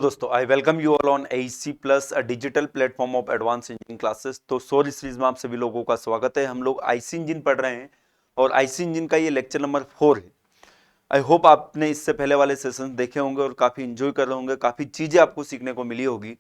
दोस्तों I welcome you all on AC plus a digital platform of advance engineering classes. तो सोर series में आप सभी लोगों का स्वागत है। हम लोग आईसी इंजन पढ़ रहे हैं और आईसी इंजन का ये लेक्चर नंबर 4 है। आई होप आपने इससे पहले वाले सेशंस देखे होंगे और काफी इंजॉय कर रहे होंगे, काफी चीजें आपको सीखने को मिली होगी।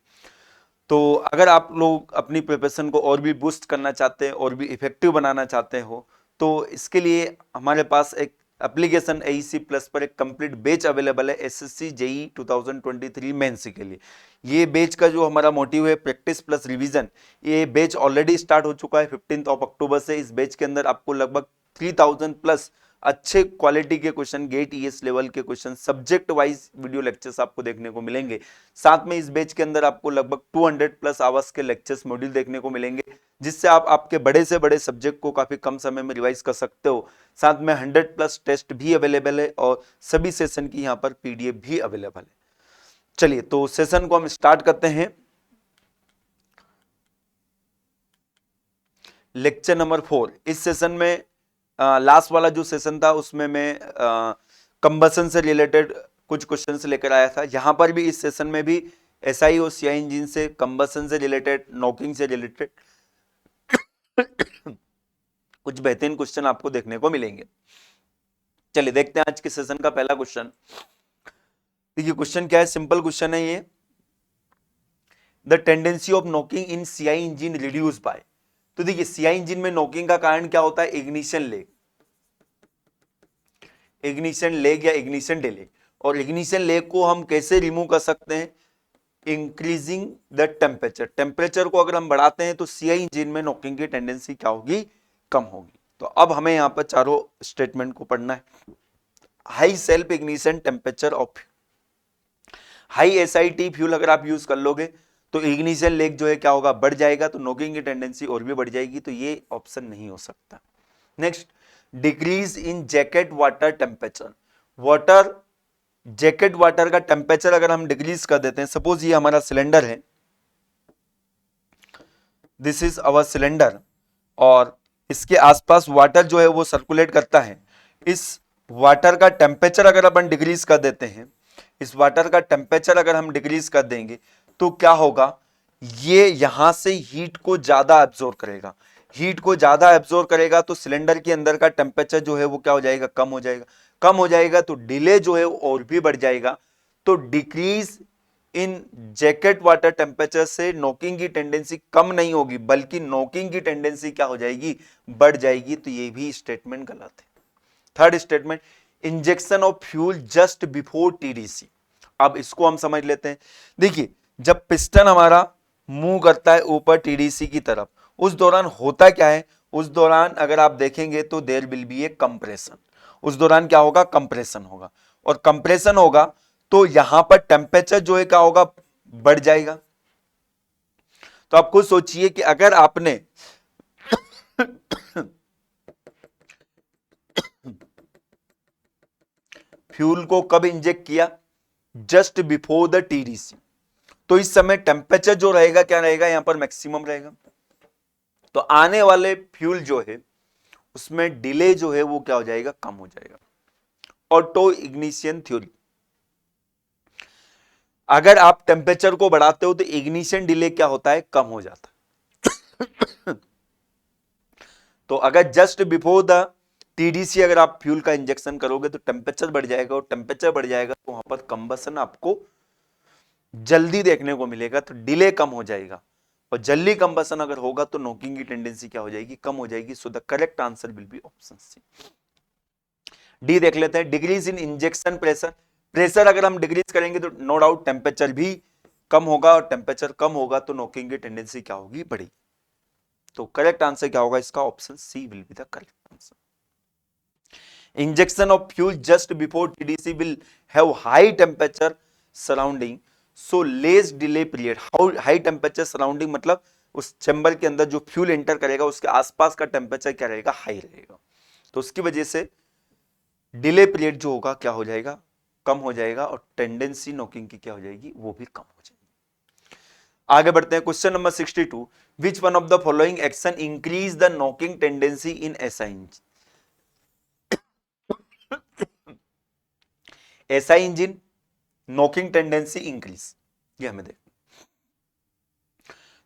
तो अगर आप लोग अपनी प्रिपरेशन को और भी बूस्ट करना चाहते हैं और भी इफेक्टिव बनाना चाहते हो तो इसके लिए हमारे पास एक एप्लीकेशन एईसी प्लस पर एक कंप्लीट बैच अवेलेबल है एसएससी जेई 2023 मेंस के लिए। ये बैच का जो हमारा मोटिव है प्रैक्टिस प्लस रिवीजन, ये बैच ऑलरेडी स्टार्ट हो चुका है 15 अक्टूबर से। इस बैच के अंदर आपको लगभग 3000 प्लस अच्छे क्वालिटी के क्वेश्चन, गेट ईएस लेवल के question, subject wise video lectures आपको देखने को मिलेंगे। साथ में इस बैच के अंदर आपको लगभग 200 प्लस आवर्स के लेक्चर्स मॉड्यूल देखने को मिलेंगे, जिससे आप आपके बड़े से बड़े सब्जेक्ट को काफी कम समय में रिवाइज कर सकते हो। साथ में 100 प्लस टेस्ट भी अवेलेबल है और सभी सेशन की यहाँ पर पीडीएफ भी अवेलेबल है। चलिए तो सेशन को हम स्टार्ट करते हैं। Lecture number 4। इस सेशन में लास्ट वाला जो सेशन था उसमें मैं कंबसन से रिलेटेड कुछ क्वेश्चंस लेकर आया था। यहां पर भी इस सेशन में भी एसआई और सीआई इंजन से, कंबसन से रिलेटेड, नॉकिंग से रिलेटेड कुछ बेहतरीन क्वेश्चन आपको देखने को मिलेंगे। चलिए देखते हैं आज के सेशन का पहला क्वेश्चन। देखिए क्वेश्चन क्या है, सिंपल क्वेश्चन है ये। The tendency of knocking in CI engine reduce by. तो देखिए सीआई इंजन में नॉकिंग का कारण क्या होता है? इग्निशन लेग, इग्निशन लेग या इग्निशन डिले। और इग्निशन लेग को हम कैसे रिमूव कर सकते हैं? Increasing the temperature. टेम्परेचर को अगर हम बढ़ाते हैं तो सीआई इंजन में नॉकिंग की टेंडेंसी क्या होगी? कम होगी। तो अब हमें यहां पर चारों स्टेटमेंट को पढ़ना है। High self ignition temperature of high SIT fuel अगर आप यूज कर लोगे तो इग्निशन लेग जो है क्या होगा? बढ़ जाएगा, तो नॉकिंग की टेंडेंसी और भी बढ़ जाएगी। तो ये ऑप्शन नहीं हो सकता। Next, decrease in jacket water temperature. Water jacket water का टेम्परेचर अगर हम डिक्रीज कर देते हैं, सपोज ये हमारा सिलेंडर है, दिस इज अवर सिलेंडर, और इसके आसपास वाटर जो है वो सर्कुलेट करता है। इस वाटर का टेम्परेचर अगर अपन डिक्रीज कर देते हैं, इस वाटर का टेम्परेचर अगर हम डिक्रीज कर देंगे तो क्या होगा? ये यहां से हीट को ज्यादा एब्जॉर्ब करेगा। हीट को ज्यादा एब्जॉर्ब करेगा तो सिलेंडर के अंदर का टेम्परेचर जो है वो क्या हो जाएगा? कम हो जाएगा। कम हो जाएगा तो डिले जो है और भी बढ़ जाएगा। तो decrease in jacket water temperature से नॉकिंग की टेंडेंसी कम नहीं होगी, बल्कि नॉकिंग की टेंडेंसी क्या हो जाएगी? बढ़ जाएगी। तो ये भी स्टेटमेंट गलत है। Third statement, injection of fuel just before TDC. अब इसको हम समझ लेते हैं। देखिए जब पिस्टन हमारा मूव करता है ऊपर टीडीसी की तरफ, उस दौरान होता क्या है? उस दौरान अगर आप देखेंगे तो there will be a compression. उस दौरान क्या होगा? कंप्रेशन होगा। और कंप्रेशन होगा तो यहां पर टेम्परेचर जो है क्या होगा? बढ़ जाएगा। तो आप खुद सोचिए कि अगर आपने फ्यूल को कब इंजेक्ट किया? Just before the TDC. तो इस समय टेम्परेचर जो रहेगा क्या रहेगा? यहां पर मैक्सिमम रहेगा। तो आने वाले फ्यूल जो है उसमें डिले जो है वो क्या हो जाएगा? कम हो जाएगा। ऑटो इग्निशन थ्योरी, अगर आप टेम्परेचर को बढ़ाते हो तो इग्निशन डिले क्या होता है? कम हो जाता है। तो अगर जस्ट बिफोर द टीडीसी अगर आप फ्यूल का इंजेक्शन करोगे तो टेम्परेचर बढ़ जाएगा, और टेम्परेचर बढ़ जाएगा तो वहां पर कंबसन आपको जल्दी देखने को मिलेगा, तो डिले कम हो जाएगा। और जल्दी कंबसन अगर होगा तो नॉकिंग की टेंडेंसी क्या हो जाएगी? कम हो जाएगी। So the correct answer will be option C. D देख लेते हैं, decrease in injection pressure. Pressure अगर हम डिक्रीज करेंगे तो नो डाउट टेम्परेचर भी कम होगा, और टेम्परेचर कम होगा तो नॉकिंग की टेंडेंसी क्या होगी? बढ़ेगी। तो करेक्ट आंसर क्या होगा इसका? Option C will be the correct answer. Injection of fuel just before TDC will have high temperature surrounding, so less delay period. High temperature surrounding मतलब उस चैम्बर के अंदर जो फ्यूल एंटर करेगा उसके आसपास का टेम्परेचर क्या रहेगा? हाई रहेगा। तो उसकी वजह से डिले पीरियड जो होगा क्या हो जाएगा? कम हो जाएगा, और टेंडेंसी नॉकिंग की क्या हो जाएगी? वो भी कम हो जाएगी। आगे बढ़ते हैं। Question number 62, which one of the following action increase the knocking tendency in SI engine? SI engine knocking tendency increase, ये हमें देख।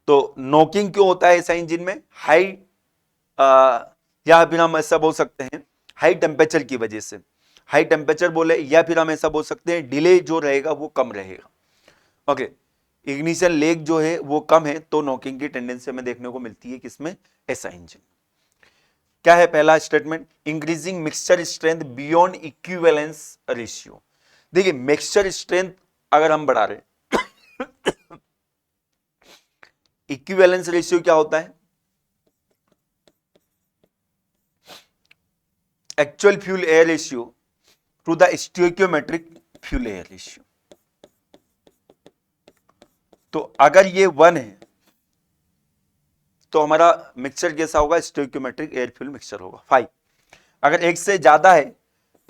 तो नॉकिंग क्यों होता है ऐसा इंजन में? हाई या फिर हम ऐसा बोल सकते हैं हाई टेम्परेचर की वजह से, हाई टेम्परेचर बोले, या फिर हम ऐसा बोल सकते हैं डिले जो रहेगा वो कम रहेगा। ओके, इग्निशन लेग जो है वो कम है, तो नॉकिंग की टेंडेंसी हमें देखने को मिलती है किसमें? ऐसा इंजन। क्या है पहला statement? Increasing mixture strength beyond equivalence ratio. देखिए मिक्सचर स्ट्रेंथ अगर हम बढ़ा रहे, इक्विवेलेंस रेशियो क्या होता है? Actual fuel air ratio two the stoichiometric fuel air ratio. तो अगर ये 1 है तो हमारा मिक्सचर कैसा होगा? स्टोइकियोमेट्रिक एयर फ्यूल मिक्सचर होगा। 5 अगर एक से ज्यादा है,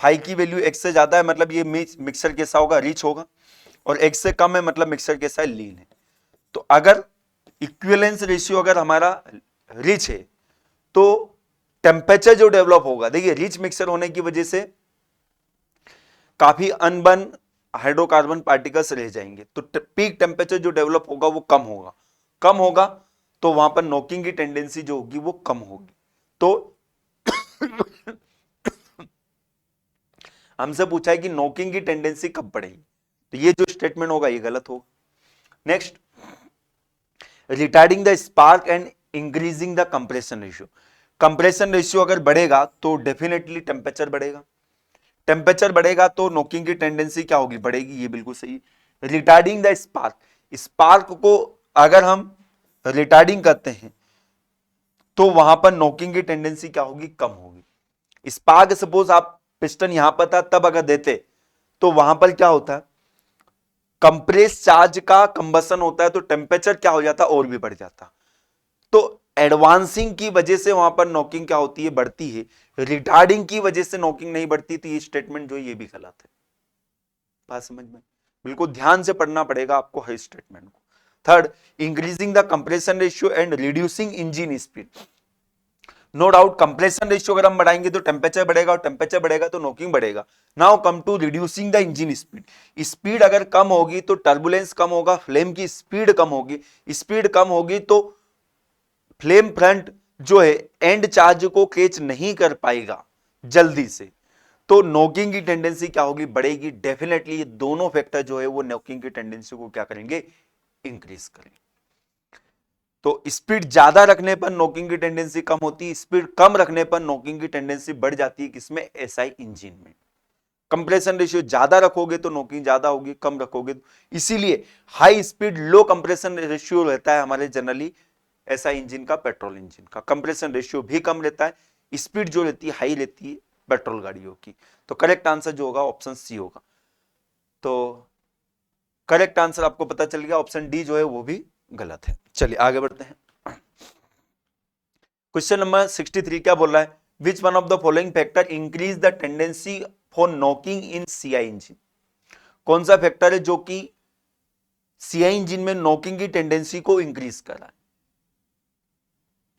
5 की वैल्यू एक से ज्यादा है मतलब ये मिक्सचर कैसा होगा? रिच होगा। और एक से कम है मतलब मिक्सचर कैसा है? लीन है। तो अगर इक्विवेलेंस रेशियो अगर हमारा रिच है तो टेम्परेचर जो डेवलप होगा, देखिए रिच मिक्सचर होने की वजह से काफी अनबर्न हाइड्रोकार्बन पार्टिकल्स रह जाएंगे, तो पीक टेम्परेचर जो डेवलप होगा वो कम होगा। कम होगा तो वहां पर नॉकिंग की टेंडेंसी जो होगी वो कम होगी। तो हमसे पूछा है कि नॉकिंग की टेंडेंसी कब बढ़ेगी, तो ये जो स्टेटमेंट होगा ये गलत होगा। Next, retarding the spark and increasing the compression ratio. Compression ratio अगर बढ़ेगा तो डेफिनेटली टेम्परेचर बढ़ेगा, टेम्परेचर बढ़ेगा तो नॉकिंग की टेंडेंसी क्या होगी? बढ़ेगी। ये बिल्कुल सही। रिटार्डिंग द स्पार्क, स्पार्क को अगर हम रिटार्डिंग करते हैं तो वहां पर नॉकिंग की टेंडेंसी क्या होगी? कम होगी। स्पार्क सपोज आप पिस्टन यहां पर था तब अगर देते तो वहां पर क्या होता है? कंप्रेस चार्ज का कंबसन होता है तो टेम्परेचर क्या हो जाता? और भी बढ़ जाता। तो एडवांसिंग की वजह से वहां पर नॉकिंग क्या होती है? बढ़ती है। रिटार्डिंग की वजह से नॉकिंग नहीं बढ़ती, तो ये स्टेटमेंट जो है ये भी गलत है। बात समझ में? बिल्कुल ध्यान से पढ़ना पड़ेगा आपको हर स्टेटमेंट को। Third, increasing the compression ratio and reducing engine speed. No doubt compression ratio अगर हम बढ़ाएंगे तो टेम्परेचर बढ़ेगा, और टेम्परेचर बढ़ेगा तो नॉकिंग बढ़ेगा। Now come to reducing the engine speed. Speed अगर कम होगी तो टर्बुलेंस कम होगा, फ्लेम की स्पीड कम होगी। स्पीड कम होगी तो फ्लेम फ्रंट जो है एंड चार्ज को कैच नहीं कर पाएगा जल्दी से, तो नॉकिंग की टेंडेंसी क्या होगी? बढ़ेगी। डेफिनेटली ये दोनों फैक्टर जो है वो नॉकिंग की टेंडेंसी को क्या करेंगे? इंक्रीज करेंगे। तो स्पीड ज्यादा रखने पर नॉकिंग की टेंडेंसी कम होती है, स्पीड कम रखने पर नॉकिंग की टेंडेंसी बढ़ जाती है। किसमें? एसआई इंजन में। कंप्रेशन रेशियो ज्यादा रखोगे तो नॉकिंग ज्यादा होगी, कम रखोगे तो, इसीलिए हाई स्पीड लो कंप्रेशन रेशियो रहता है हमारे जनरली एसआई इंजन का, पेट्रोल इंजन का। कंप्रेशन रेशियो भी कम रहता है, स्पीड जो रहती है हाई रहती है पेट्रोल गाड़ियों की। तो करेक्ट आंसर जो होगा ऑप्शन सी होगा। तो करेक्ट आंसर आपको पता चल गया, ऑप्शन डी जो है वो भी गलत है। चलिए आगे बढ़ते हैं। क्वेश्चन नंबर 63 क्या बोल रहा है? विच one of the following factor increase the tendency for knocking in CI engine. कौन सा फैक्टर है जो कि सीआई इंजन में नॉकिंग की टेंडेंसी को इंक्रीज कर रहा है?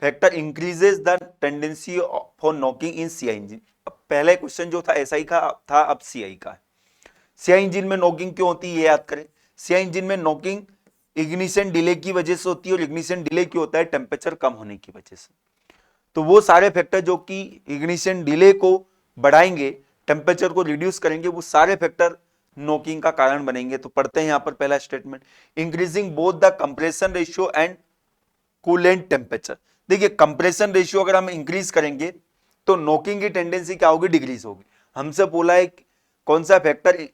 Factor increases the tendency for knocking in CI engine. पहले क्वेश्चन जो था एसआई का था, अब सीआई का है। सीआई इंजन में नॉकिंग क्यों होती है ये याद करें। सीआई इंजन में नॉकिंग इग्निशन डिले की वजह से होती है, और इग्निशन डिले क्यों होता है? टेम्परेचर कम होने की वजह से। तो वो सारे फैक्टर जो कि इग्निशन डिले को बढ़ाएंगे, टेम्परेचर को रिड्यूस करेंगे, वो सारे फैक्टर नॉकिंग का कारण बनेंगे। तो पढ़ते हैं यहां पर पहला statement, increasing both the compression ratio and coolant temperature. देखिए कंप्रेशन रेशियो अगर हम इंक्रीज करेंगे तो नॉकिंग की टेंडेंसी क्या होगी? डिक्रीज होगी। हमसे बोला है कौन सा factor,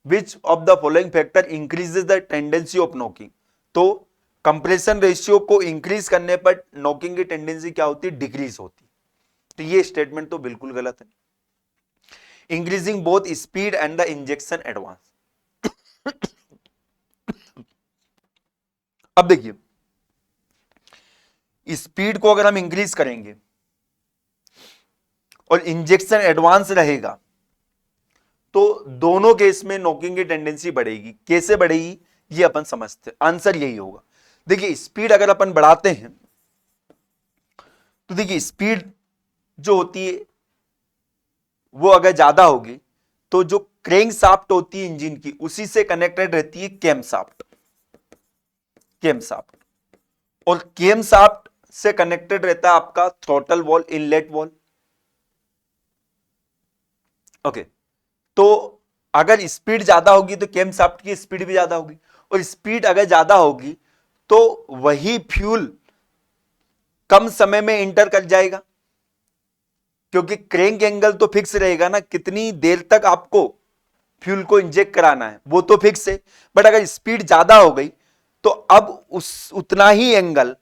which of the following factor increases the tendency of knocking. तो कंप्रेशन रेशियो को इंक्रीज करने पर नॉकिंग की टेंडेंसी क्या होती है? डिक्रीज होती। तो ये स्टेटमेंट तो बिल्कुल गलत है। Increasing both speed and the injection advance. अब देखिए स्पीड को अगर हम इंक्रीज करेंगे और इंजेक्शन एडवांस रहेगा तो दोनों केस में नॉकिंग की टेंडेंसी बढ़ेगी। कैसे बढ़ेगी ये अपन समझते हैं, आंसर यही होगा। देखिए स्पीड अगर अपन बढ़ाते हैं तो देखिए स्पीड जो होती है वो अगर ज्यादा होगी तो जो क्रैंक शाफ्ट होती है इंजन की, उसी से कनेक्टेड रहती है कैम शाफ्ट, कैम शाफ्ट, और कैम शाफ्ट से कनेक्टेड रहता है आपका throttle wall, inlet valve. Okay, तो अगर स्पीड ज्यादा होगी तो कैम शाफ्ट की स्पीड भी ज्यादा होगी, और स्पीड अगर ज्यादा होगी तो वही फ्यूल कम समय में इंटर कर जाएगा, क्योंकि क्रैंक एंगल तो फिक्स रहेगा ना, कितनी देर तक आपको फ्यूल को इंजेक्ट कराना है वो तो फिक्स है। बट अगर स्पीड ज्यादा हो गई तो अब उतना ही एंगल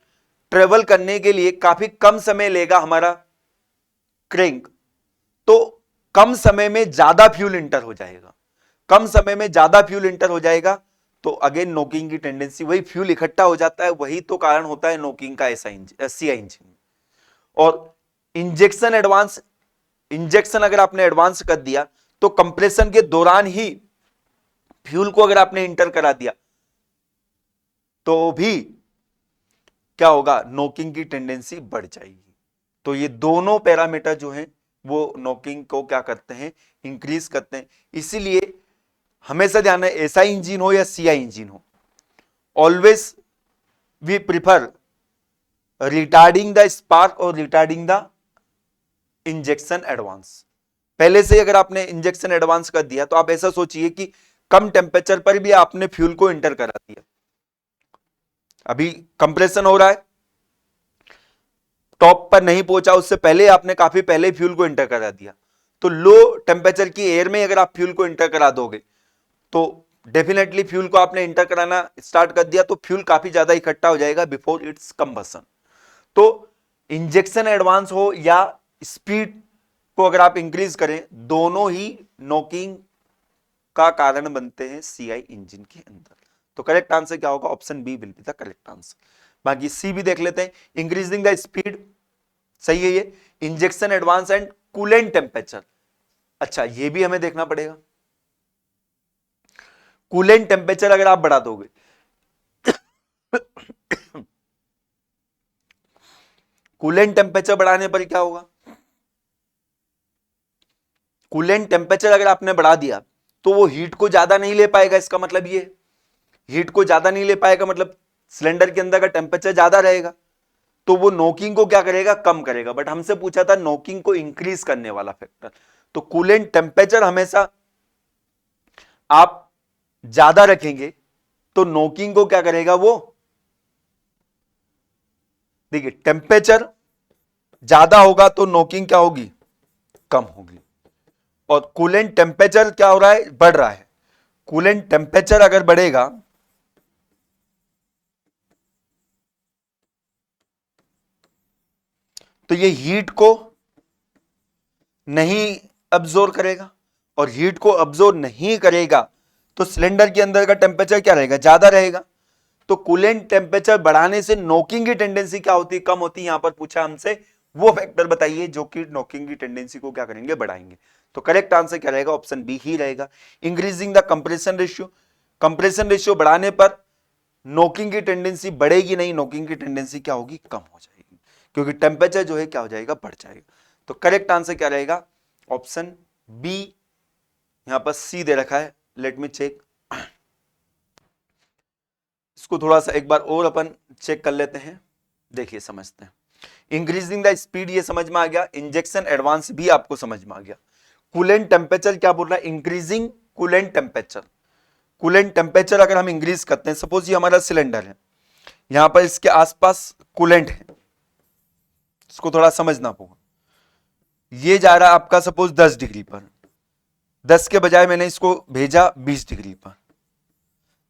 ट्रेवल करने के लिए काफी कम समय लेगा हमारा क्रैंक, तो कम समय में ज्यादा फ्यूल इंटर हो जाएगा, कम समय में ज्यादा फ्यूल इंटर हो जाएगा, तो अगेन नॉकिंग की टेंडेंसी, वही फ्यूल इकट्ठा हो जाता है, वही तो कारण होता है नॉकिंग का ऐसा सीआई इंजन। और इंजेक्शन एडवांस, इंजेक्शन अगर आपने एडवांस कर दिया तो कंप्रेशन के दौरान ही फ्यूल को अगर आपने इंटर करा दिया तो भी क्या होगा, नॉकिंग की टेंडेंसी बढ़ जाएगी। तो ये दोनों पैरामीटर जो हैं वो नॉकिंग को क्या करते हैं, इंक्रीज करते हैं। इसीलिए हमेशा ध्यान है, एसआई इंजन हो या सीआई इंजन हो, always we prefer retarding the spark और रिटार्डिंग द इंजेक्शन एडवांस। पहले से अगर आपने इंजेक्शन एडवांस कर दिया तो आप ऐसा सोचिए कि कम टेम्परेचर पर भी आपने फ्यूल को इंटर करा दिया, अभी कंप्रेशन हो रहा है, टॉप पर नहीं पहुंचा, उससे पहले आपने काफी पहले फ्यूल को इंटर करा दिया, तो लो टेम्परेचर की एयर में अगर आप फ्यूल को इंटर करा दोगे तो डेफिनेटली फ्यूल को आपने इंटर कराना स्टार्ट कर दिया तो फ्यूल काफी ज्यादा इकट्ठा हो जाएगा बिफोर इट्स कंबशन। तो इंजेक्शन एडवांस हो या स्पीड को अगर आप इंक्रीज करें, दोनों ही नॉकिंग का कारण बनते हैं सीआई इंजन के अंदर। तो करेक्ट आंसर क्या होगा, option B will be the correct answer. बाकी सी भी देख लेते हैं, इंक्रीजिंग द स्पीड, सही है ये। Injection advance and coolant temperature, अच्छा ये भी हमें देखना पड़ेगा। कूलेंट टेम्परेचर अगर आप बढ़ा दोगे कूलेंट टेम्परेचर बढ़ाने पर क्या होगा, कूलेंट टेम्परेचर अगर आपने बढ़ा दिया तो वो हीट को ज्यादा नहीं ले पाएगा, इसका मतलब ये हीट को ज्यादा नहीं ले पाएगा, मतलब सिलेंडर के अंदर का टेम्परेचर ज्यादा रहेगा, तो वो नॉकिंग को क्या करेगा, कम करेगा। बट हमसे पूछा था नॉकिंग को इंक्रीज करने वाला फैक्टर, तो कूलेंट टेम्परेचर हमेशा आप ज्यादा रखेंगे तो नॉकिंग को क्या करेगा, वो देखिए टेम्परेचर ज्यादा होगा तो नॉकिंग क्या होगी, कम होगी। और कूलेंट टेम्परेचर क्या हो रहा है, बढ़ रहा है। कूलेंट टेम्परेचर अगर बढ़ेगा तो ये हीट को नहीं अब्सॉर्ब करेगा, और हीट को अब्सॉर्ब नहीं करेगा तो सिलेंडर के अंदर का टेम्परेचर क्या रहेगा, ज्यादा रहेगा। तो कूलेंट टेम्परेचर बढ़ाने से नॉकिंग की टेंडेंसी क्या होती है, कम होती है। यहां पर पूछा हमसे वो फैक्टर बताइए जो कि नॉकिंग की टेंडेंसी को क्या करेंगे, बढ़ाएंगे। तो करेक्ट आंसर क्या रहेगा, ऑप्शन बी ही रहेगा। Increasing the compression ratio, compression ratio बढ़ाने पर नॉकिंग की टेंडेंसी बढ़ेगी नहीं, नॉकिंग की टेंडेंसी क्या होगी, कम हो जाएगी, क्योंकि टेम्परेचर जो है क्या हो जाएगा, बढ़ जाएगा। तो करेक्ट आंसर क्या रहेगा, ऑप्शन बी। यहां पर सी दे रखा है, लेट मी चेक, इसको थोड़ा सा एक बार और अपन चेक कर लेते हैं, देखिए समझते हैं। इंक्रीजिंग द स्पीड ये समझ में आ गया, इंजेक्शन एडवांस भी आपको समझ में आ गया। कूलेंट टेम्परेचर क्या बोल रहा है, increasing coolant temperature. Coolant temperature अगर हम इंक्रीज करते हैं, सपोज ये हमारा सिलेंडर है, यहां पर इसके आसपास कूलेंट है, इसको थोड़ा समझना होगा। ये जा रहा है आपका सपोज 10 डिग्री पर, 10 के बजाय मैंने इसको भेजा 20 डिग्री पर।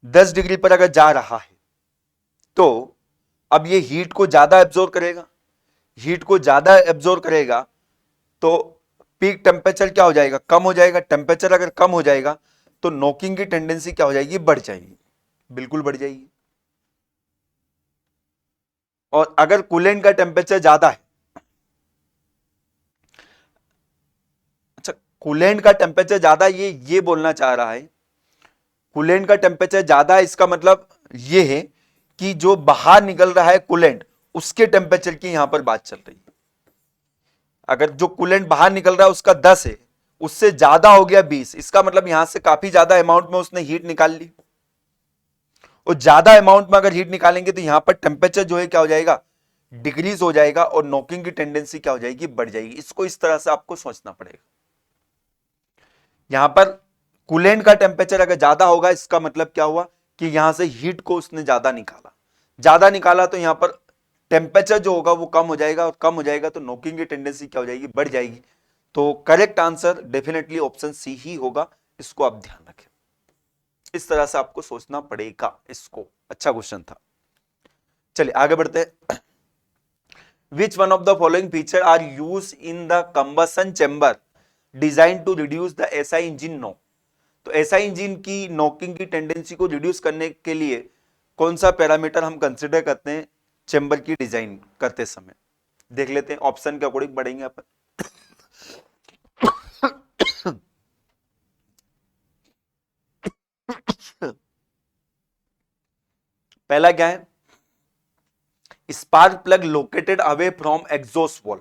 10 डिग्री पर अगर जा रहा है तो अब ये हीट को ज्यादा एब्जॉर्ब करेगा, हीट को ज्यादा एब्जॉर्ब करेगा तो पीक टेम्परेचर क्या हो जाएगा, कम हो जाएगा। टेम्परेचर अगर कम हो जाएगा तो नॉकिंग की टेंडेंसी क्या हो जाएगी, बढ़ जाएगी, बिल्कुल बढ़ जाएगी। और अगर कूलेंट का टेम्परेचर ज्यादा है, अच्छा कूलेंट का टेम्परेचर ज्यादा, ये बोलना चाह रहा है कूलेंट का टेम्परेचर ज्यादा है, इसका मतलब ये है कि जो बाहर निकल रहा है कूलेंट, उसके टेम्परेचर की यहां पर बात चल रही है। अगर जो कूलेंट बाहर निकल रहा है उसका 10 है, उससे ज्यादा हो गया 20, इसका मतलब यहां से काफी ज्यादा अमाउंट में उसने हीट निकाल ली, और ज्यादा अमाउंट में अगर हीट निकालेंगे तो यहां पर टेम्परेचर जो है क्या हो जाएगा, डिक्रीज हो जाएगा, और नॉकिंग की टेंडेंसी क्या हो जाएगी, बढ़ जाएगी। इसको इस तरह से आपको सोचना पड़ेगा। यहां पर कूलेंट का टेम्परेचर अगर ज्यादा होगा, इसका मतलब क्या हुआ कि यहां से हीट को उसने ज्यादा निकाला, ज्यादा निकाला तो यहां पर टेम्परेचर जो होगा वो कम हो जाएगा, और कम हो जाएगा तो नॉकिंग की टेंडेंसी क्या हो जाएगी, बढ़ जाएगी। तो correct answer definitely option C ही होगा, इसको आप ध्यान रखें। इस तरह से आपको सोचना पड़ेगा इसको। अच्छा क्वेश्चन था। चलिए आगे बढ़ते हैं। Which one of the following feature are use in the combustion chamber design to reduce the SI engine knock. तो एसआई इंजन की नॉकिंग की टेंडेंसी को रिड्यूस करने के लिए कौन सा पैरामीटर हम कंसिडर करते हैं चेंबर की डिजाइन करते समय, देख लेते हैं। ऑप्शन के अकॉर्डिंग बढ़ेंगे अपन। पहला क्या है, spark plug located away from exhaust valve.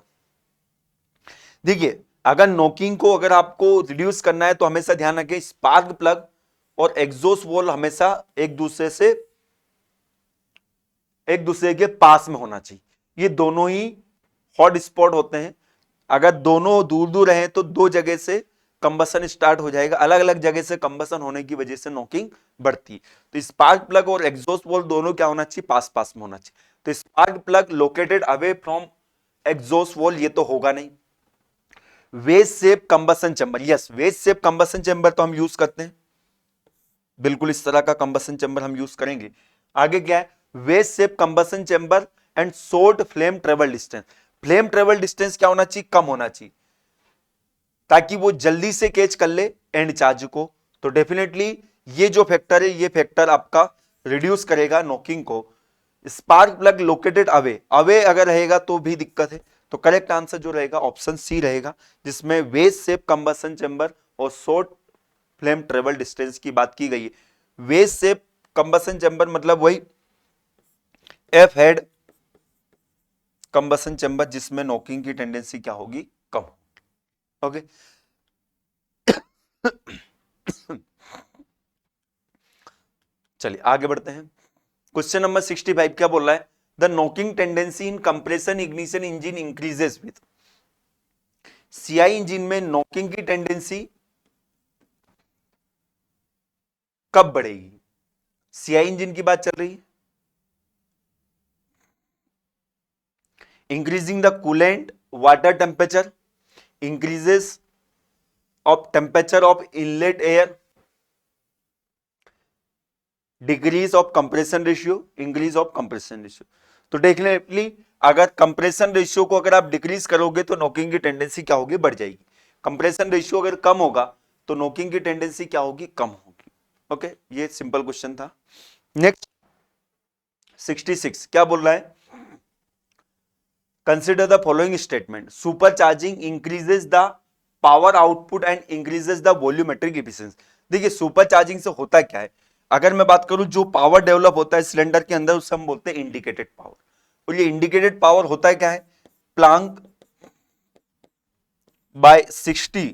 देखिए अगर नॉकिंग को अगर आपको रिड्यूस करना है तो हमेशा ध्यान रखें स्पार्क प्लग और एग्जॉस्ट वॉल हमेशा एक दूसरे के पास में होना चाहिए। ये दोनों ही हॉट स्पॉट होते हैं। अगर दोनों दूर दूर रहे तो दो जगह से कंबसन स्टार्ट हो जाएगा, अलग अलग जगह से कंबसन होने की वजह से नॉकिंग बढ़ती। तो स्पार्क प्लग और एग्जॉस्ट वॉल दोनों क्या होना चाहिए, पास पास में होना चाहिए। तो spark plug located away from exhaust valve ये तो होगा नहीं। Veg shape combustion chamber, yes veg shape combustion chamber तो हम यूज करते हैं, बिल्कुल इस तरह का कंबसन चैम्बर हम यूज करेंगे। आगे क्या है, veg shape combustion chamber and short flame travel distance. Flame travel distance क्या होना चाहिए, कम होना चाहिए, ताकि वो जल्दी से कैच कर ले एंड चार्ज को। तो डेफिनेटली ये जो फैक्टर है ये फैक्टर आपका रिड्यूस करेगा नॉकिंग को। Spark plug located away, away अगर रहेगा तो भी दिक्कत है। तो करेक्ट आंसर जो रहेगा ऑप्शन सी रहेगा, जिसमें वेज शेप कंबसन चैम्बर और शॉर्ट फ्लेम ट्रेवल डिस्टेंस की बात की गई है। वेज शेप कंबसन चैम्बर मतलब वही एफ हेड कंबसन चैम्बर जिसमें नॉकिंग की टेंडेंसी क्या होगी, कम। ओके चलिए आगे बढ़ते हैं। क्वेश्चन नंबर 65 क्या बोल रहा है, the knocking tendency in compression ignition engine increases with. CI engine में नॉकिंग की टेंडेंसी कब बढ़ेगी, सीआई इंजन की बात चल रही है। Increasing the coolant water temperature, increases of temperature of inlet air, decrease of compression ratio, increase of compression ratio. तो डेफिनेटली अगर कंप्रेशन रेशियो को अगर आप डिक्रीज करोगे तो नॉकिंग की टेंडेंसी क्या होगी, बढ़ जाएगी। कंप्रेशन रेशियो अगर कम होगा तो नॉकिंग की टेंडेंसी क्या होगी, कम होगी। ओके ये सिंपल क्वेश्चन था। नेक्स्ट 66 क्या बोल रहा है, consider the following statement, super charging increases the power output and increases the volumetric efficiency. देखिए सुपर चार्जिंग से होता क्या है, अगर मैं बात करूं जो पावर डेवलप होता है सिलेंडर के अंदर उसे हम बोलते हैं इंडिकेटेड पावर। और ये इंडिकेटेड पावर होता है क्या है, plank by 60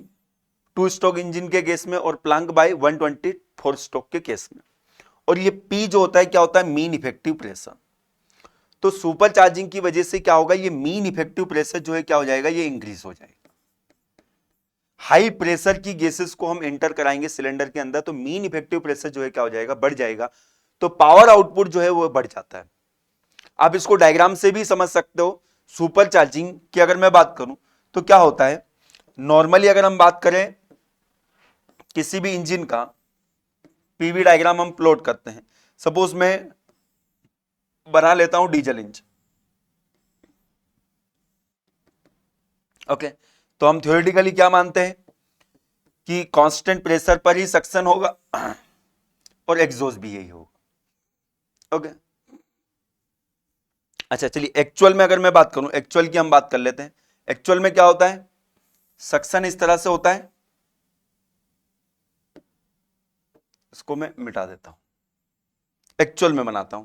two stroke engine के केस में और प्लांक बाय 124 स्ट्रोक के केस में। और ये पी जो होता है क्या होता है, मीन इफेक्टिव प्रेशर। तो सुपर चार्जिंग की वजह से क्या होगा, ये मीन इफेक्टिव प्रेशर जो है क्या हो जाएगा, ये इंक्रीज हो जाएगा। हाई प्रेशर की गैसेस को हम एंटर कराएंगे सिलेंडर के अंदर तो मीन इफेक्टिव प्रेशर जो है क्या हो जाएगा, बढ़ जाएगा। तो पावर आउटपुट जो है वो बढ़ जाता है। आप इसको डायग्राम से भी समझ सकते हो। सुपर चार्जिंग की अगर मैं बात करूं तो क्या होता है, नॉर्मली अगर हम बात करें किसी भी इंजन का पीवी डायग्राम हम प्लॉट करते हैं। सपोज मैं बना लेता हूं डीजल इंजन। ओके तो हम थ्योरेटिकली क्या मानते हैं कि कांस्टेंट प्रेशर पर ही सक्शन होगा और एग्जॉस्ट भी यही होगा। ओके अच्छा चलिए एक्चुअल में अगर मैं बात करूं, एक्चुअल की हम बात कर लेते हैं। एक्चुअल में क्या होता है, सक्शन इस तरह से होता है, इसको मैं मिटा देता हूं, एक्चुअल में बनाता हूं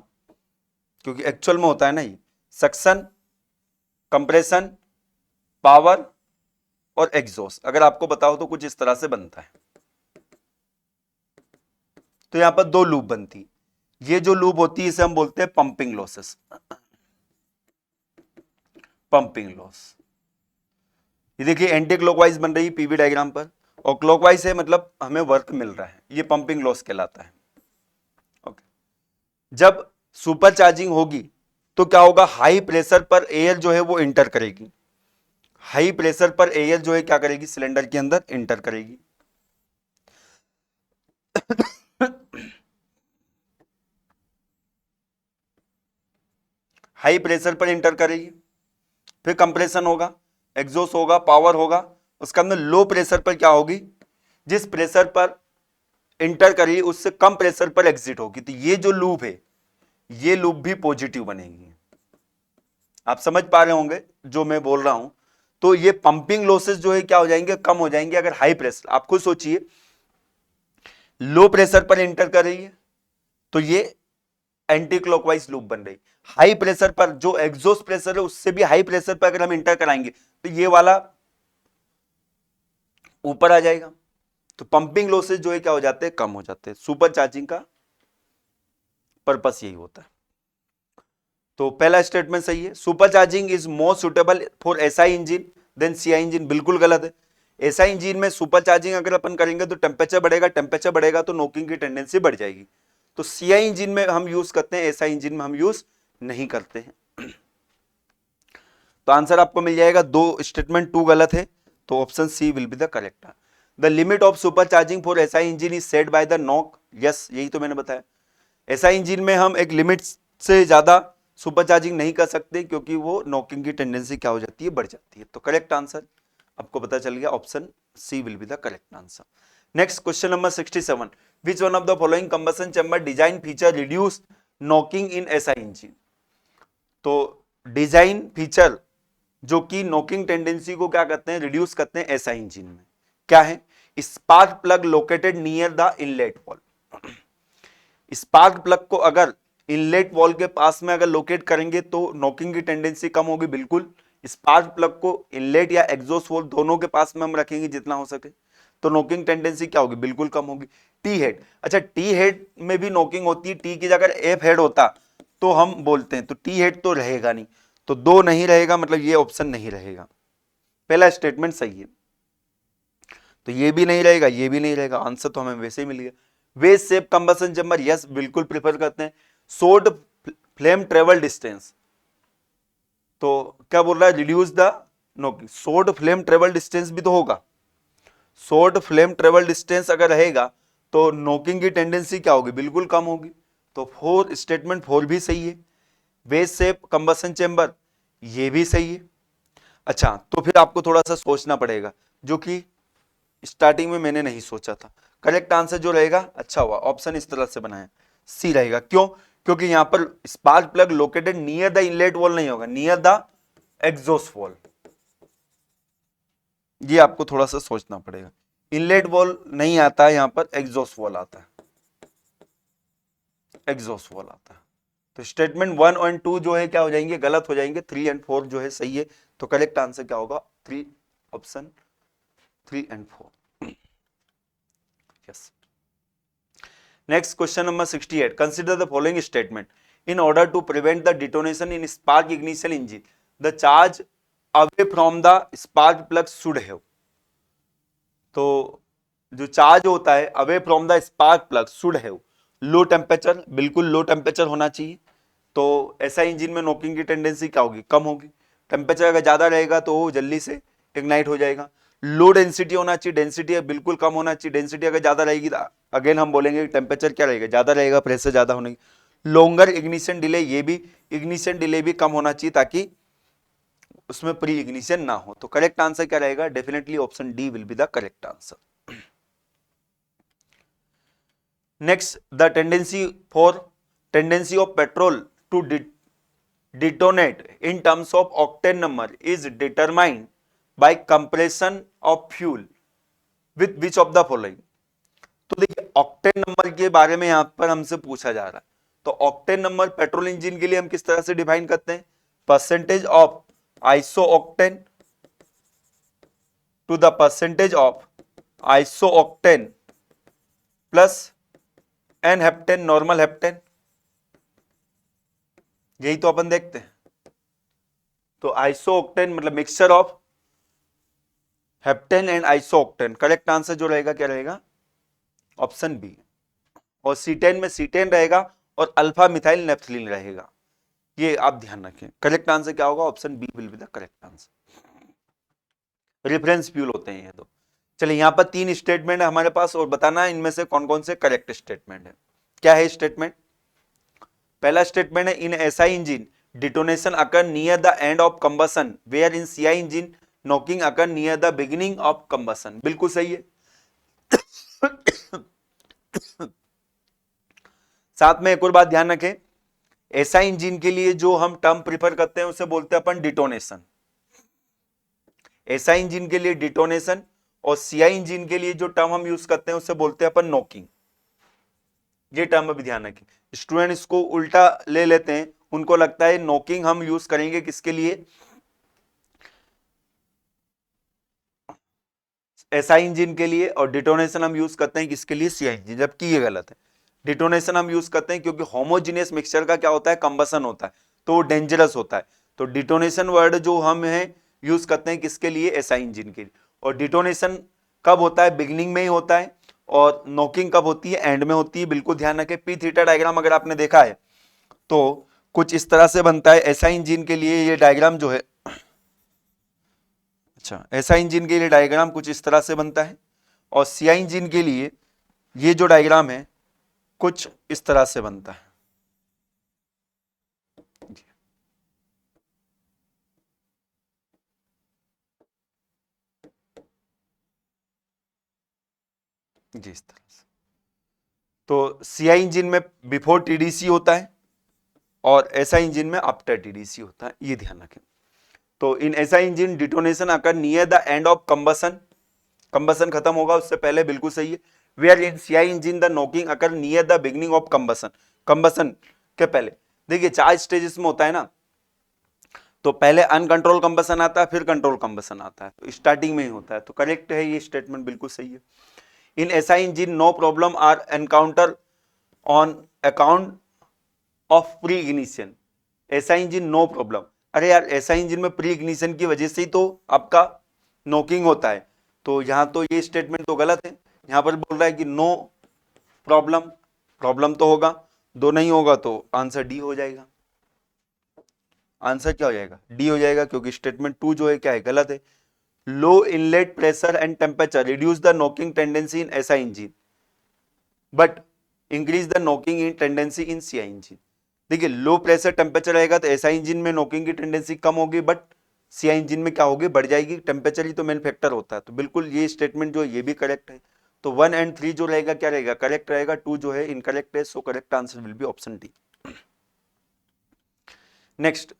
क्योंकि एक्चुअल में होता है ना, ये सक्शन, कंप्रेशन, पावर और एग्जॉस्ट, अगर आपको बताओ तो कुछ इस तरह से बनता है। तो यहां पर दो लूप बनती, ये जो लूप होती है इसे हम बोलते हैं पंपिंग लॉसेस, पंपिंग लॉस। ये देखिए एंटी क्लॉकवाइज बन रही है पीवी डायग्राम पर, और क्लॉकवाइज है मतलब हमें वर्क मिल रहा है, ये पंपिंग लॉस कहलाता है। ओके, जब सुपर चार्जिंग होगी तो क्या होगा, हाई प्रेशर पर एयर जो है वो इंटर करेगी, हाई प्रेशर पर एयर जो है क्या करेगी, सिलेंडर के अंदर इंटर करेगी। हाई प्रेशर पर इंटर करेगी, फिर कंप्रेशन होगा, एग्जॉस्ट होगा, पावर होगा, उसके अंदर लो प्रेशर पर क्या होगी, जिस प्रेशर पर इंटर करेगी उससे कम प्रेशर पर एग्जिट होगी। तो ये जो लूप है ये लूप भी पॉजिटिव बनेगी। आप समझ पा रहे होंगे जो मैं बोल रहा हूं। तो ये पंपिंग लॉसेस जो है क्या हो जाएंगे, कम हो जाएंगे अगर हाई प्रेशर, आप खुद सोचिए लो प्रेशर पर इंटर कर रही है तो ये एंटी क्लॉकवाइज लूप बन रही, हाई प्रेशर पर जो एग्जॉस्ट प्रेशर है उससे भी हाई प्रेशर पर अगर हम इंटर कराएंगे तो ये वाला ऊपर आ जाएगा। तो पंपिंग लॉसेस जो है क्या हो जाते हैं, कम हो जाते हैं। सुपर चार्जिंग का पर्पस यही होता है। तो पहला स्टेटमेंट सही है, super charging is more suitable for SI engine than CI engine, बिल्कुल गलत है। एसआई इंजन में सुपर चार्जिंग अगर अपन करेंगे तो टेम्परेचर बढ़ेगा, टेम्परेचर बढ़ेगा तो नॉकिंग की टेंडेंसी बढ़ जाएगी। तो सीआई इंजन में हम यूज करते हैं, एसआई इंजन में हम यूज नहीं करते हैं। तो आंसर आपको मिल जाएगा, दो स्टेटमेंट टू गलत है, तो option C will be the correct. The limit of super charging for SI engine is set by the knock, yes यही तो मैंने बताया। एसआई इंजन में हम एक लिमिट से ज्यादा सुपर चार्जिंग नहीं कर सकते क्योंकि वो नॉकिंग की टेंडेंसी क्या हो जाती है, बढ़ जाती है। तो करेक्ट आंसर आपको पता चल गया, option C will be the correct answer. Next question number 67, which one of the following combustion chamber design feature reduce knocking in SI engine. तो डिजाइन फीचर जो कि नॉकिंग टेंडेंसी को क्या करते हैं, रिड्यूस करते हैं एसआई इंजन में, क्या है, spark plug located near the inlet valve. Spark plug को अगर इनलेट वॉल के पास में अगर लोकेट करेंगे तो नॉकिंग की टेंडेंसी कम होगी, बिल्कुल। स्पार्क प्लग को इनलेट या एग्जॉस्ट वॉल दोनों के पास में हम रखेंगे जितना हो सके तो नॉकिंग टेंडेंसी क्या होगी, बिल्कुल कम होगी। टी हेड, अच्छा टी हेड में भी नॉकिंग होती है, टी की जगह एफ हेड होता तो हम बोलते हैं, तो टी हेड तो रहेगा नहीं, तो दो नहीं रहेगा, मतलब ये ऑप्शन नहीं रहेगा। पहला स्टेटमेंट सही है, तो ये भी नहीं रहेगा, ये भी नहीं रहेगा, आंसर तो हमें वैसे ही मिल गया। Veg shape combustion chamber, yes बिल्कुल प्रिफर करते हैं। शॉर्ट फ्लेम ट्रेवल डिस्टेंस, तो क्या बोल रहा है, reduce the knocking, short flame travel distance भी तो होगा, शॉर्ट फ्लेम ट्रेवल डिस्टेंस अगर रहेगा तो नॉकिंग की टेंडेंसी क्या होगी, बिल्कुल कम होगी। तो फोर स्टेटमेंट फोर भी सही है। वेज शेप कंबशन चैम्बर ये भी सही है। अच्छा तो फिर आपको थोड़ा सा सोचना पड़ेगा, जो कि स्टार्टिंग में मैंने नहीं सोचा था। करेक्ट आंसर जो रहेगा, अच्छा हुआ ऑप्शन इस तरह से बनाया, सी रहेगा। क्यों, क्योंकि यहां पर spark plug located near the inlet valve नहीं होगा, नियर द एग्जॉस्ट वॉल, ये आपको थोड़ा सा सोचना पड़ेगा। इनलेट वॉल नहीं आता है, यहां पर एग्जॉस्ट वॉल आता है, एग्जॉस्ट वॉल आता है। तो स्टेटमेंट 1 और 2 जो है क्या हो जाएंगे, गलत हो जाएंगे, 3 और 4 जो है सही है। तो करेक्ट आंसर क्या होगा, 3, ऑप्शन 3 और 4, yes. Next question number 68. Consider the following statement. In order to prevent the detonation in spark ignition engine, the charge away from the spark plug should have. तो जो चार्ज होता है away from the spark plug should have low temperature, बिल्कुल low temperature होना चाहिए। तो ऐसा engine में नॉकिंग की टेंडेंसी क्या होगी, कम होगी। टेम्परेचर अगर ज्यादा रहेगा तो वो जल्दी से इग्नाइट हो जाएगा। लो डेंसिटी होना चाहिए, डेंसिटी बिल्कुल कम होना चाहिए, डेंसिटी अगर ज्यादा रहेगी तो अगेन हम बोलेंगे टेम्परेचर क्या रहेगा, ज्यादा रहेगा, प्रेशर ज्यादा होने की। लॉन्गर इग्निशन डिले, ये भी इग्निशन डिले भी कम होना चाहिए ताकि उसमें प्री इग्निशन ना हो। तो करेक्ट आंसर क्या रहेगा, definitely option D will be the correct answer. Next, the tendency of petrol to detonate in terms of octane number is determined by compression of fuel with which of the following। तो देखिए octane number के बारे में यहां पर हमसे पूछा जा रहा है। तो ऑक्टेन नंबर पेट्रोल इंजन के लिए हम किस तरह से डिफाइन करते हैं, percentage of iso octane to the percentage of isooctane plus n heptane normal heptane, यही तो अपन देखते हैं। तो आइसोऑक्टेन मतलब mixture of heptane and isooctane, correct answer जो रहेगा क्या रहेगा, ऑप्शन बी। और सीटेन में सीटेन रहेगा और अल्फा मिथाइल नेफ्थलीन रहेगा, ये आप ध्यान रखें। करेक्ट आंसर क्या होगा, option B will be the correct answer. Reference fuel होते हैं ये दो। चलिए यहां पर 3 स्टेटमेंट है हमारे पास और बताना है इनमें से कौन कौन से करेक्ट स्टेटमेंट है। क्या है स्टेटमेंट, पहला स्टेटमेंट है in SI engine detonation occur near the end of combustion where in CI engine knocking occur near the beginning of combustion, बिल्कुल सही है। साथ में एक और बात ध्यान रखें, एसआई इंजन के लिए जो हम टर्म प्रिफर करते हैं उसे बोलते हैं अपन डिटोनेशन, एसआई इंजन के लिए डिटोनेशन, और सीआई इंजन के लिए जो टर्म हम यूज करते हैं उसे बोलते हैं अपन नॉकिंग। ये टर्म अभी ध्यान रखें, स्टूडेंट इसको उल्टा ले लेते हैं, उनको लगता है नॉकिंग हम यूज करेंगे किसके लिए, एसआई इंजन के लिए, और डिटोनेशन हम यूज करते हैं किसके लिए, सीआई इंजन, जबकि ये गलत है। डिटोनेशन हम यूज करते हैं क्योंकि होमोजीनियस मिक्सचर का क्या होता है, कंबसन होता है, तो डेंजरस होता है। तो डिटोनेशन वर्ड जो हम है यूज करते हैं किसके लिए, एसआई इंजन के लिए। और डिटोनेशन कब होता है, बिगिनिंग में ही होता है, और नॉकिंग कब होती है, एंड में होती है। बिल्कुल ध्यान रखें, पी थीटा डायग्राम अगर आपने देखा है तो कुछ इस तरह से बनता है। एसआई इंजन के लिए ये डायग्राम जो है, अच्छा एसआई इंजन के लिए डायग्राम कुछ इस तरह से बनता है, और सीआई इंजन के लिए ये जो डायग्राम है कुछ इस तरह से बनता है। जी इस तरह से। तो सीआई इंजन में बिफोर टीडीसी होता है और एसआई इंजन में आफ्टर टीडीसी होता है, ये ध्यान रखें। तो in SI engine detonation occur near the end of combustion, combustion खत्म होगा उससे पहले, बिल्कुल सही है। Where in CI engine the knocking occur near the beginning of combustion, combustion के पहले। देखिए 4 स्टेजेस में होता है ना, तो पहले अनकंट्रोल कंबसन आता है, फिर कंट्रोल कंबसन आता है, तो स्टार्टिंग में ही होता है, तो करेक्ट है ये स्टेटमेंट, बिल्कुल सही है। In SI engine no problem are encounter on account of pre ignition, SI engine no problem, अरे यार एसआई इंजन में प्री इग्निशन की वजह से ही तो आपका नॉकिंग होता है, तो यहां तो ये स्टेटमेंट तो गलत है। यहां पर बोल रहा है कि नो प्रॉब्लम, प्रॉब्लम तो होगा, दो नहीं होगा तो आंसर डी हो जाएगा। आंसर क्या हो जाएगा, डी हो जाएगा, क्योंकि स्टेटमेंट 2 जो है क्या है, गलत है। Low inlet pressure and temperature reduce the knocking tendency in SI engine but increase the knocking in tendency in CI engine. देखिए लो प्रेशर टेम्परेचर रहेगा तो एसआई इंजन में नॉकिंग की टेंडेंसी कम होगी, बट सीआई इंजन में क्या होगी, बढ़ जाएगी। टेम्परेचर ही तो मेन फैक्टर होता है, तो बिल्कुल ये स्टेटमेंट जो है ये भी करेक्ट है। तो 1 एंड 3 जो रहेगा क्या रहेगा, करेक्ट रहेगा, 2 जो है इनकरेक्ट है, so correct answer will be option D. Next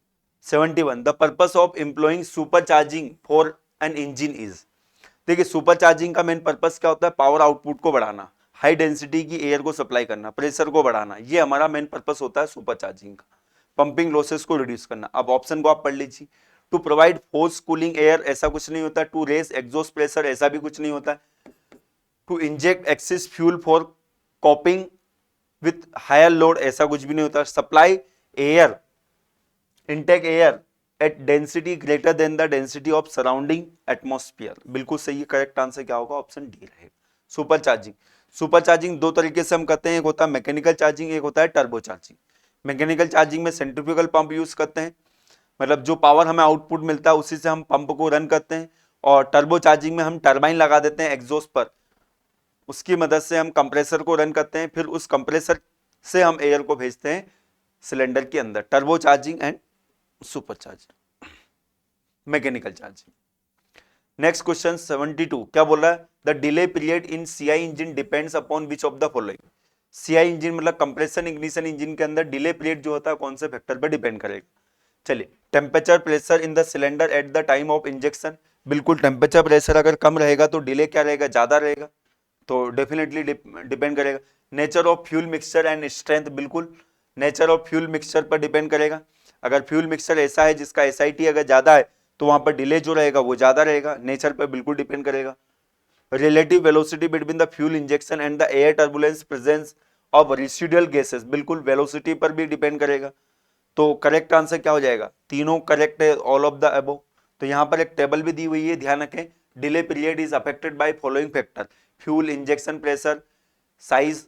71 the purpose of employing super charging for an engine is. देखिए सुपर चार्जिंग का मेन पर्पस क्या होता है, पावर आउटपुट को बढ़ाना, हाई डेंसिटी की एयर को सप्लाई करना, प्रेशर को बढ़ाना, ये हमारा मेन पर्पस होता है सुपर चार्जिंग का। पंपिंग लॉसेस को रिड्यूस करना। अब ऑप्शन को आप पढ़ लीजिए, to provide force cooling air ऐसा कुछ नहीं होता, टू रेस एग्जॉस्ट प्रेशर ऐसा भी कुछ नहीं होता, to inject excess fuel for coping with higher load ऐसा कुछ भी नहीं होता, supply air intake air at density greater than the density of surrounding atmosphere, बिल्कुल सही है। करेक्ट आंसर क्या होगा, ऑप्शन डी रहेगा। सुपर चार्जिंग, सुपर चार्जिंग दो तरीके से हम करते हैं, एक होता है मैकेनिकल चार्जिंग, एक होता है टर्बो चार्जिंग। मैकेनिकल चार्जिंग में सेंट्रीफ्यूगल पंप यूज करते हैं, मतलब जो पावर हमें आउटपुट मिलता है उसी से हम पंप को रन करते हैं, और टर्बो चार्जिंग में हम टर्बाइन लगा देते हैं एग्जॉस्ट पर, उसकी मदद से हम कंप्रेसर को रन करते हैं, फिर उस कंप्रेसर से हम एयर को भेजते हैं सिलेंडर के अंदर। Turbo charging and super charging, mechanical charging. Next question 72 क्या बोल रहा है, the delay period in CI engine depends upon which of the following. CI engine मतलब कंप्रेशन इग्निशन इंजन के अंदर डिले पीरियड जो होता है कौन से फैक्टर पर डिपेंड करेगा। चलिए temperature pressure in the cylinder at the time of injection, बिल्कुल टेम्परेचर प्रेशर अगर कम रहेगा तो डिले क्या रहेगा, ज्यादा रहेगा, तो डेफिनेटली डिपेंड करेगा। Nature of fuel mixture and strength, बिल्कुल नेचर ऑफ फ्यूल मिक्सचर पर डिपेंड करेगा। अगर फ्यूल मिक्सचर ऐसा है जिसका एसआईटी अगर ज्यादा है तो वहां पर डिले जो रहेगा वो ज्यादा रहेगा, नेचर पर बिल्कुल डिपेंड करेगा। Relative velocity between the fuel injection and the air turbulence presence of residual gases, बिल्कुल वेलोसिटी पर भी डिपेंड करेगा। तो करेक्ट आंसर क्या हो जाएगा, तीनों करेक्ट है, ऑल ऑफ द अबव। तो यहां पर एक टेबल भी दी हुई है, ध्यान रखें। Delay period is affected by following factor, fuel injection pressure, size,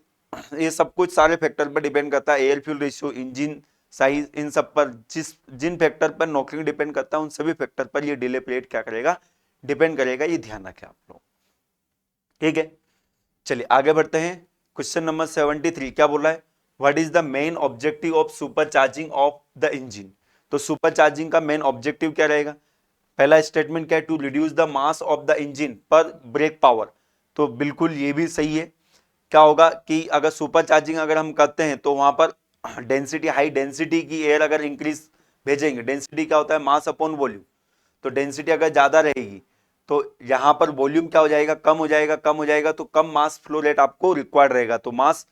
ये सब कुछ सारे फैक्टर पर डिपेंड करता है। Air fuel ratio, engine size, इन सब पर जिन फैक्टर पर नॉकिंग डिपेंड करता है उन सभी फैक्टर पर ये डिले पीरियड क्या करेगा, डिपेंड करेगा। ये ध्यान रखें आप लोग, ठीक है। चलिए आगे बढ़ते हैं। क्वेश्चन नंबर 73 क्या बोला है, what is the main objective of super charging of the engine. तो सुपर चार्जिंग का मेन ऑब्जेक्टिव क्या रहेगा, पहला स्टेटमेंट क्या है, to reduce the mass of the engine per brake power. तो बिल्कुल ये भी सही है। क्या होगा कि अगर सुपर चार्जिंग अगर हम करते हैं तो वहां पर डेंसिटी, हाई डेंसिटी की एयर अगर इंक्रीज भेजेंगे, डेंसिटी क्या होता है, मास अपॉन वॉल्यूम। तो डेंसिटी अगर ज्यादा रहेगी तो यहां पर वॉल्यूम क्या हो जाएगा, कम हो जाएगा, कम हो जाएगा, तो कम मास फ्लो रेट आपको रिक्वायर्ड रहेगा। तो मास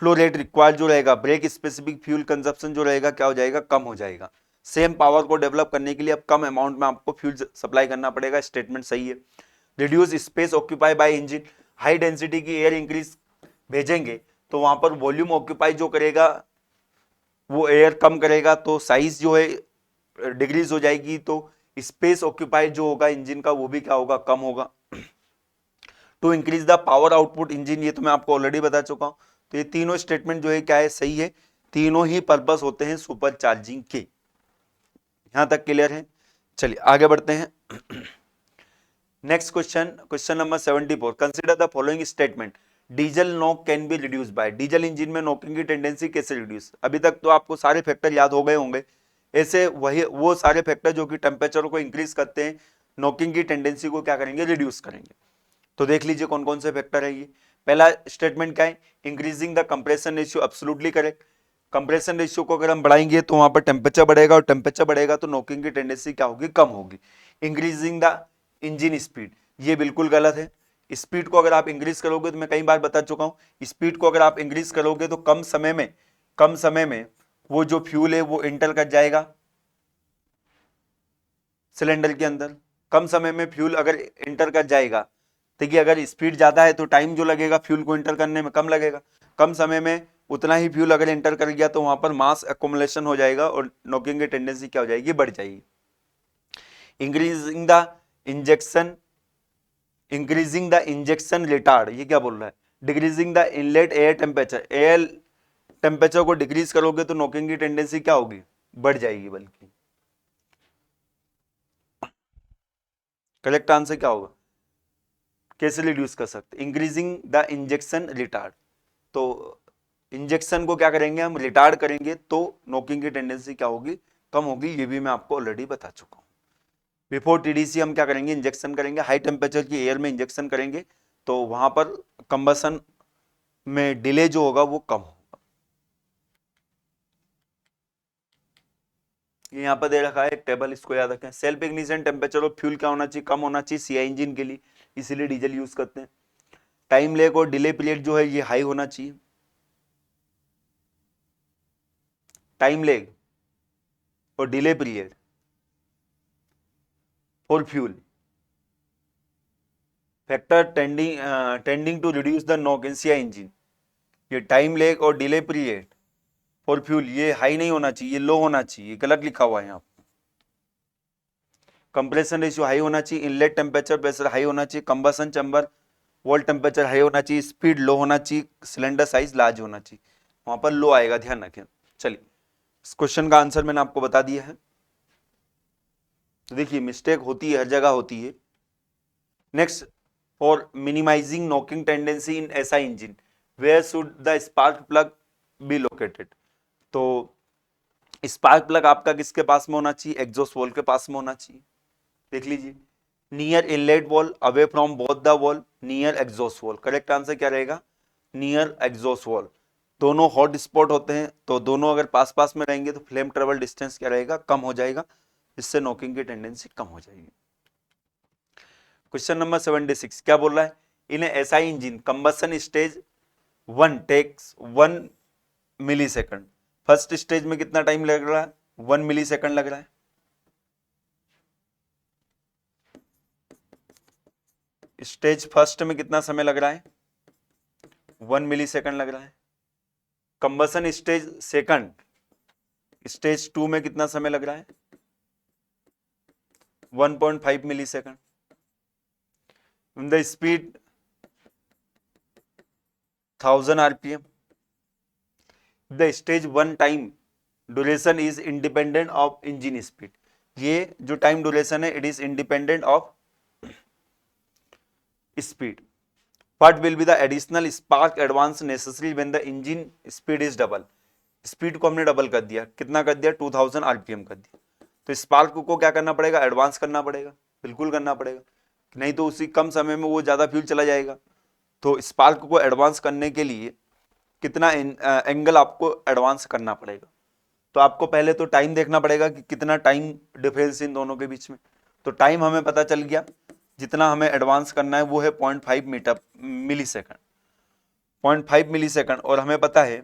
फ्लो रेट रिक्वायर्ड जो रहेगा, ब्रेक स्पेसिफिक फ्यूल कंजप्शन जो रहेगा क्या हो जाएगा, कम हो जाएगा। सेम पावर को डेवलप करने के लिए अब कम अमाउंट में आपको फ्यूल सप्लाई करना पड़ेगा, स्टेटमेंट सही है। Reduce space occupy by engine, high density की एयर इंक्रीज भेजेंगे तो वहां पर वॉल्यूम ऑक्यूपाई जो करेगा वो एयर कम करेगा, तो साइज जो है डिक्रीज हो जाएगी, तो स्पेस ऑक्यूपाइड जो होगा इंजन का वो भी क्या होगा, कम होगा। To increase the power output engine, ये तो मैं आपको ऑलरेडी बता चुका हूं। तो ये तीनों स्टेटमेंट जो है क्या है, सही है। तीनों ही पर्पस होते हैं सुपर चार्जिंग के। यहां तक क्लियर है। चलिए आगे बढ़ते हैं। Next question, question number 74, consider the following statement, diesel knock can be reduce by, diesel engine में नॉकिंग की टेंडेंसी कैसे रिड्यूस। अभी तक तो आपको सारे फैक्टर याद हो गए होंगे। ऐसे वही वो सारे फैक्टर जो कि टेम्परेचर को इंक्रीज करते हैं, नॉकिंग की टेंडेंसी को क्या करेंगे, रिड्यूस करेंगे। तो देख लीजिए कौन कौन से फैक्टर है ये। पहला स्टेटमेंट क्या है, increasing the compression ratio, absolutely correct. Compression ratio को अगर हम बढ़ाएंगे तो वहां पर टेम्परेचर बढ़ेगा, और टेम्परेचर बढ़ेगा तो नॉकिंग की टेंडेंसी क्या होगी, कम होगी। इंक्रीजिंग द इंजन स्पीड, ये बिल्कुल गलत है। स्पीड को अगर आप इंक्रीज करोगे, तो मैं कई बार बता चुका हूं, स्पीड को अगर आप इंक्रीज करोगे तो कम समय में वो जो फ्यूल है वो एंटर कर जाएगा सिलेंडर के अंदर। कम समय में फ्यूल अगर एंटर कर जाएगा, देखिए अगर स्पीड ज्यादा है तो टाइम जो लगेगा फ्यूल को एंटर करने में कम लगेगा। कम समय में उतना ही फ्यूल अगर एंटर कर गया तो वहां पर मास एकोमुलेशन हो जाएगा और नॉकिंग की टेंडेंसी क्या हो जाएगी, बढ़ जाएगी। Increasing the injection, increasing the injection retard, ये क्या बोल रहा है, decreasing the inlet air temperature, air temperature को डिक्रीज करोगे तो नॉकिंग की टेंडेंसी क्या होगी, बढ़ जाएगी। बल्कि करेक्ट आंसर क्या होगा, कैसे रिड्यूस कर सकते, इंक्रीजिंग द इंजेक्शन रिटार्ड। तो इंजेक्शन को क्या करेंगे हम, रिटार्ड करेंगे तो नॉकिंग की टेंडेंसी क्या होगी, कम होगी। ये भी मैं आपको ऑलरेडी बता चुका हूं। बिफोर टीडीसी हम क्या करेंगे, इंजेक्शन करेंगे, हाई टेम्परेचर की एयर में इंजेक्शन करेंगे तो वहां पर कंबसन में डिले जो होगा वो कम होगा। ये यहाँ पर दे रखा है एक टेबल, इसको याद रखें। Self ignition temperature of fuel क्या होना चाहिए, कम होना चाहिए सीआई इंजन के लिए, इसीलिए डीजल यूज करते हैं। टाइम लेग और डिले पीरियड जो है ये हाई होना चाहिए। टाइम लेग और delay period for fuel factor tending to reduce the knock in CI engine. ये टाइम लेग और डिले पीरियड फॉर फ्यूल ये हाई नहीं होना चाहिए, ये लो होना चाहिए, गलत लिखा हुआ है यहाँ। कंप्रेशन रेशियो हाई होना चाहिए, इनलेट टेम्परेचर प्रेशर हाई होना चाहिए, combustion chamber wall temperature high होना चाहिए, स्पीड लो होना चाहिए, सिलेंडर साइज लार्ज होना चाहिए। वहां पर लो आएगा, ध्यान रखें। चलिए इस क्वेश्चन का आंसर मैंने आपको बता दिया है। तो देखिए मिस्टेक होती है, हर जगह होती है। Next, for minimizing knocking tendency in SI engine where should the spark plug be located. तो स्पार्क प्लग आपका किसके पास में होना चाहिए, एग्जॉस्ट वॉल के पास में होना चाहिए। देख लीजिए, near inlet valve, away from both the wall, near exhaust valve. Correct answer क्या रहेगा, नियर एग्जॉस्ट वॉल। दोनों हॉट स्पॉट होते हैं तो दोनों अगर पास पास में रहेंगे तो फ्लेम ट्रेवल डिस्टेंस क्या रहेगा, कम हो जाएगा, इससे नॉकिंग की टेंडेंसी कम हो जाएगी। क्वेश्चन नंबर 76 क्या बोल रहा है, in SI engine combustion stage 1 takes 1 milli second. First stage में कितना टाइम लग रहा है, 1 मिली सेकंड लग रहा है। स्टेज फर्स्ट में कितना समय लग रहा है? 1 मिली सेकंड लग रहा है। कंबसन स्टेज सेकंड, स्टेज 2 में कितना समय लग रहा है? 1.5 millisecond. The speed 1000 RPM. The stage 1 time duration is independent of engine speed. ये जो टाइम ड्यूरेशन है it is independent of speed. What will be the additional spark advance necessary when the engine speed is double? Speed को हमने double कर दिया, कितना कर दिया? 2000 आरपीएम कर दिया। तो स्पार्क को क्या करना पड़ेगा? एडवांस करना पड़ेगा, बिल्कुल करना पड़ेगा, नहीं तो उसी कम समय में वो ज्यादा फ्यूल चला जाएगा। तो स्पार्क को एडवांस करने के लिए कितना एंगल आपको एडवांस करना पड़ेगा? तो आपको पहले तो टाइम देखना पड़ेगा कि कितना टाइम डिफरेंस इन दोनों के बीच में। तो टाइम हमें पता चल गया, जितना हमें एडवांस करना है वो है 0.5 मिली सेकंड, 0.5 मिली सेकंड। और हमें पता है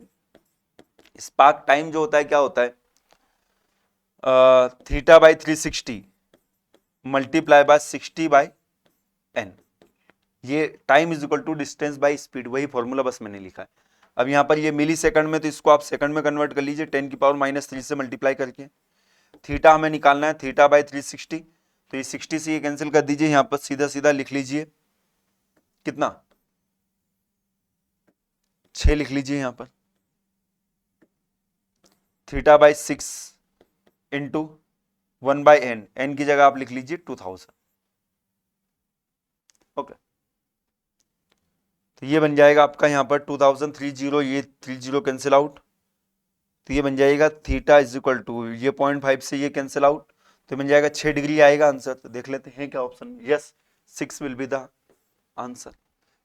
स्पार्क टाइम जो होता है क्या होता है? θ/360 मल्टीप्लाई बाय 60/n। ये time is equal to distance by speed, वही फॉर्मूला बस मैंने लिखा है। अब यहाँ पर ये मिली सेकंड में, तो इसको आप सेकंड में कन्वर्ट कर लीजिए 10⁻³ से मल्टीप्लाई करके। थीटा हमें निकालना है, θ/360, तो ये 60 से ये कैंसिल कर दीजिए, यहाँ पर सीधा सीधा लिख लीजिए कितना? 6 लिख लीजिए यहाँ पर। θ/6 इंटू 1/n, n की जगह आप लिख लीजिए 2000। ओके, तो ये बन जाएगा आपका यहाँ पर 2000, 30, ये 30 कैंसिल आउट, तो ये बन जाएगा थीटा इज इक्वल टू, ये 0.5 से ये कैंसिल आउट, तो बन जाएगा 6 डिग्री आएगा आंसर। तो देख लेते हैं क्या ऑप्शन में। Yes, 6 will be the answer.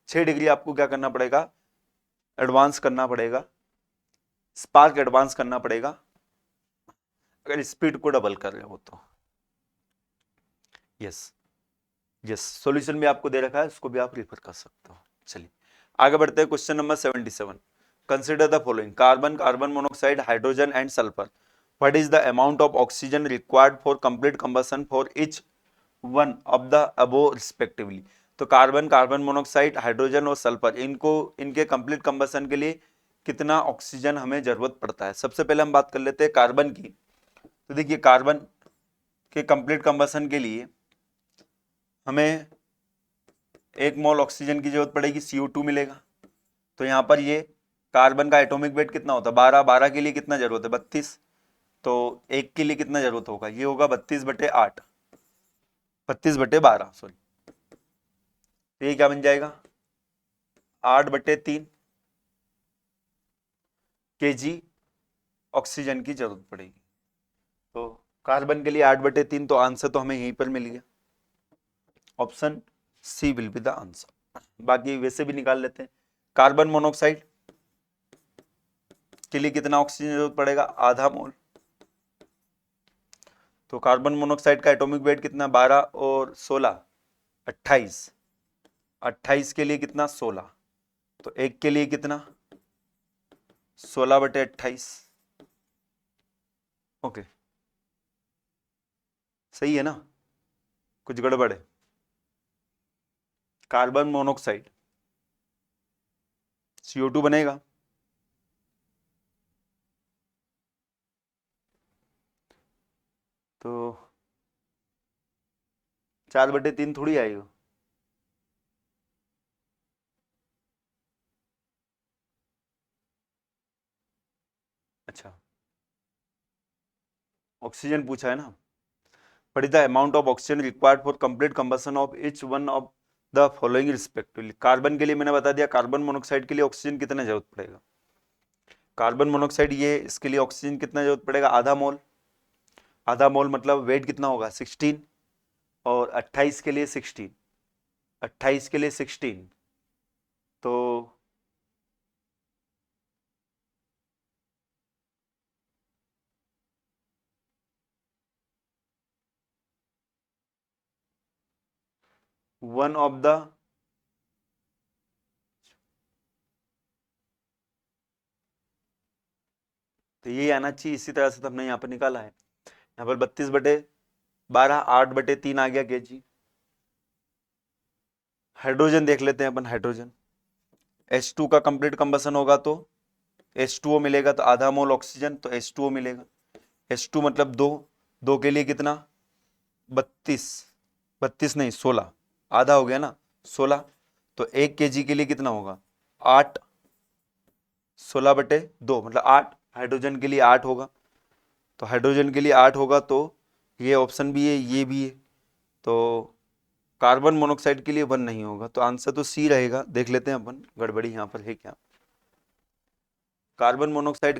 6 degree आपको क्या करना पड़ेगा? एडवांस करना पड़ेगा, स्पार्क एडवांस करना पड़ेगा, अगर स्पीड को डबल कर रहे हो तो। यस यस, सॉल्यूशन भी आपको दे रखा है, उसको भी आप रेफर कर सकते हो। चलिए आगे बढ़ते हैं, question number 77। Consider the following: carbon, carbon monoxide, hydrogen and sulphur. What is the amount of oxygen required for complete combustion for each one of the above respectively. तो कार्बन, कार्बन मोनोक्साइड, हाइड्रोजन और sulphur, इनको इनके complete combustion के लिए कितना oxygen हमें जरूरत पड़ता है? सबसे पहले हम बात कर लेते हैं कार्बन की। तो देखिए कार्बन के कंप्लीट कंबशन के लिए हमें 1 मोल ऑक्सीजन की जरूरत पड़ेगी, CO2 मिलेगा। तो यहाँ पर ये कार्बन का एटॉमिक वेट कितना होता है? 12, 12 के लिए कितना जरूरत है? 32। तो 1 के लिए कितना जरूरत होगा? ये होगा 32/8, 32/12 सॉरी। तो ये क्या बन जाएगा? 8/3 kg ऑक्सीजन की जरूरत पड़ेगी। तो कार्बन के लिए 8/3, तो आंसर तो हमें यहीं पर मिल गया, option C will be the answer. बाकी वैसे भी निकाल लेते हैं। कार्बन मोनोक्साइड के लिए कितना ऑक्सीजन जरूरत पड़ेगा? आधा मोल। तो कार्बन मोनोक्साइड का एटॉमिक वेट कितना? 12 और 16, 28। 28 के लिए कितना? 16। तो 1 के लिए कितना? 16/28। ओके, सही है ना? कुछ गड़बड़ है? कार्बन मोनोक्साइड CO2 बनेगा, तो 4/3 थोड़ी आएगा। अच्छा, ऑक्सीजन पूछा है ना। What is the amount of oxygen required for complete combustion of each one of the following respectively? Carbon के लिए मैंने बता दिया, कार्बन मोनोक्साइड के लिए ऑक्सीजन कितना जरूरत पड़ेगा? कार्बन मोनोक्साइड ये इसके लिए ऑक्सीजन कितना जरूरत पड़ेगा? आधा मोल। आधा मोल मतलब वेट कितना होगा? 16। और 28 के लिए 16, 28 के लिए 16, तो 1 ऑफ द, तो ये आना चाहिए। इसी तरह से तो हमने यहाँ पर निकाला है। यहाँ पर 32/12, 8/3 आ गया kg। हाइड्रोजन देख लेते हैं अपन। हाइड्रोजन H2 का कंप्लीट कंबसन होगा तो H2O मिलेगा, तो आधा मोल ऑक्सीजन तो H2O मिलेगा। H2 मतलब 2, 2 के लिए कितना 32, 32 नहीं 16, आधा हो गया ना 16, तो 1 kg के लिए कितना होगा 8, 16/2 मतलब 8, हाइड्रोजन के लिए 8 होगा। तो हाइड्रोजन के लिए 8 होगा, तो ये ऑप्शन भी है, ये भी है। तो कार्बन मोनोऑक्साइड के लिए 1 नहीं होगा, तो आंसर तो सी रहेगा। देख लेते हैं अपन गड़बड़ी यहाँ पर है क्या। कार्बन मोनोऑक्साइड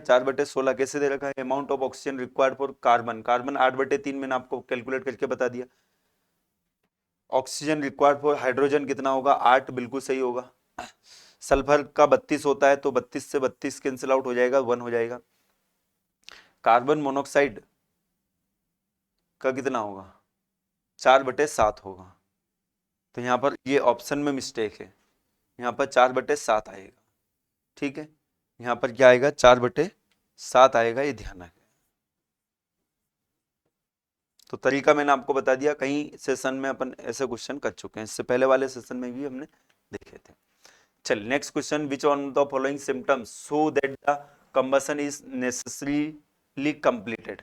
4/16 कैसे दे रखा है, amount of oxygen required for carbon, carbon 8/3 मैंने आपको कैलकुलेट करके बता दिया। ऑक्सीजन रिक्वायर्ड फॉर हाइड्रोजन कितना होगा 8, बिल्कुल सही होगा। सल्फर का 32 होता है, तो 32 से 32 कैंसिल आउट हो जाएगा, 1 हो जाएगा। कार्बन मोनोऑक्साइड का कितना होगा 4/7 होगा, तो यहाँ पर ये ऑप्शन में मिस्टेक है, यहाँ पर 4/7 आएगा। ठीक है, यहाँ पर क्या आएगा 4/7 आएगा, ये ध्यान रखें। तो तरीका मैंने आपको बता दिया, कहीं सेशन में अपन ऐसे क्वेश्चन कर चुके हैं, इससे पहले वाले सेशन में भी हमने देखे थे। चल next question, which one the following symptoms show that the combustion is necessarily completed.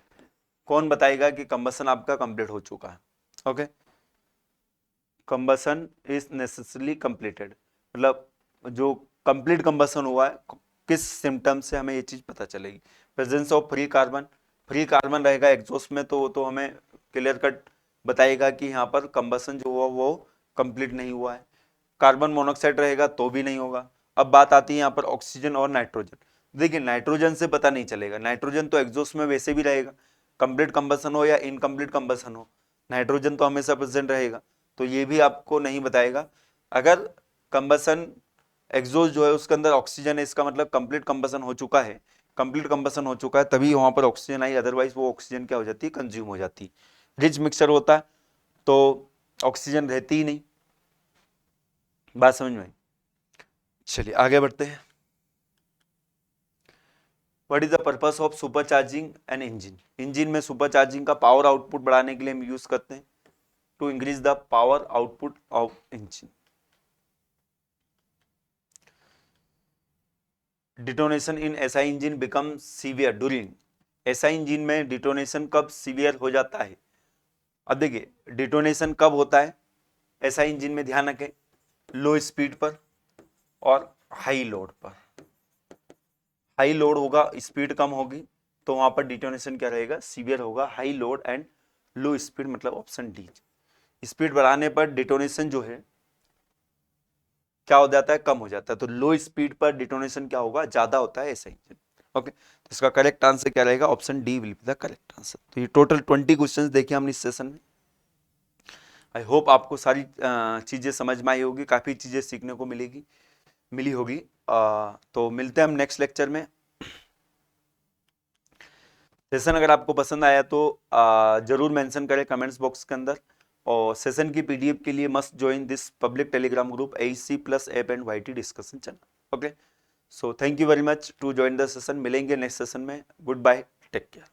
कौन बताएगा कि कंबसन आपका कंप्लीट हो चुका है। Okay, combustion is necessarily completed मतलब जो कंप्लीट कंबसन हुआ है, किस सिम्टम से हमें ये चीज पता चलेगी। Presence of free carbon, free carbon रहेगा एग्जॉस्ट में, तो हमें क्लियर कट बताएगा कि यहाँ पर कंबसन जो हुआ वो कंप्लीट नहीं हुआ है। कार्बन मोनोऑक्साइड रहेगा तो भी नहीं होगा। अब बात आती है यहाँ पर ऑक्सीजन और नाइट्रोजन। देखिए नाइट्रोजन से पता नहीं चलेगा, नाइट्रोजन तो एग्जॉस्ट में वैसे भी रहेगा, कंप्लीट कंबसन हो या इनकम्प्लीट कंबसन हो, नाइट्रोजन तो हमेशा प्रेजेंट रहेगा, तो ये भी आपको नहीं बताएगा। अगर कंबसन एग्जॉस्ट जो है उसके अंदर ऑक्सीजन है, इसका मतलब कंप्लीट कंबसन हो चुका है, कंप्लीट कंबसन हो चुका है तभी वहां पर ऑक्सीजन आई, अदरवाइज वो ऑक्सीजन क्या हो जाती है कंज्यूम हो जाती है। रिच मिक्सचर होता है तो ऑक्सीजन रहती ही नहीं। बात समझ में आई। चलिए आगे बढ़ते हैं। What is the purpose of super charging an engine. Engine में सुपर चार्जिंग का पावर आउटपुट बढ़ाने के लिए हम यूज करते हैं, to increase the power output of engine. Detonation in SI engine become severe during, SI engine में detonation कब सीवियर हो जाता है। अब देखिए डिटोनेशन कब होता है एसआई इंजन में, ध्यान रखें लो स्पीड पर और हाई लोड पर। हाई लोड होगा, स्पीड कम होगी, तो वहां पर डिटोनेशन क्या रहेगा सीवियर होगा। High load and low speed मतलब ऑप्शन डी। स्पीड बढ़ाने पर डिटोनेशन जो है क्या हो जाता है कम हो जाता है, तो लो स्पीड पर डिटोनेशन क्या होगा ज्यादा होता है ऐसा इंजन। ओके, तो इसका करेक्ट आंसर क्या रहेगा option D will be the correct answer. तो ये टोटल 20 क्वेश्चंस देखे हमने इस सेशन में। आई होप आपको सारी चीजें समझ में आई होगी, काफी चीजें सीखने को मिली होगी। तो मिलते हैं हम नेक्स्ट लेक्चर में। सेशन अगर आपको पसंद आया तो जरूर मेंशन करें कमेंट्स बॉक्स के अंदर, और सेशन की पीडीएफ के लिए must join this public Telegram group AEC+ app and YT discussion channel. Okay, so thank you very much to join the session. मिलेंगे नेक्स्ट सेशन में। Good bye, take care.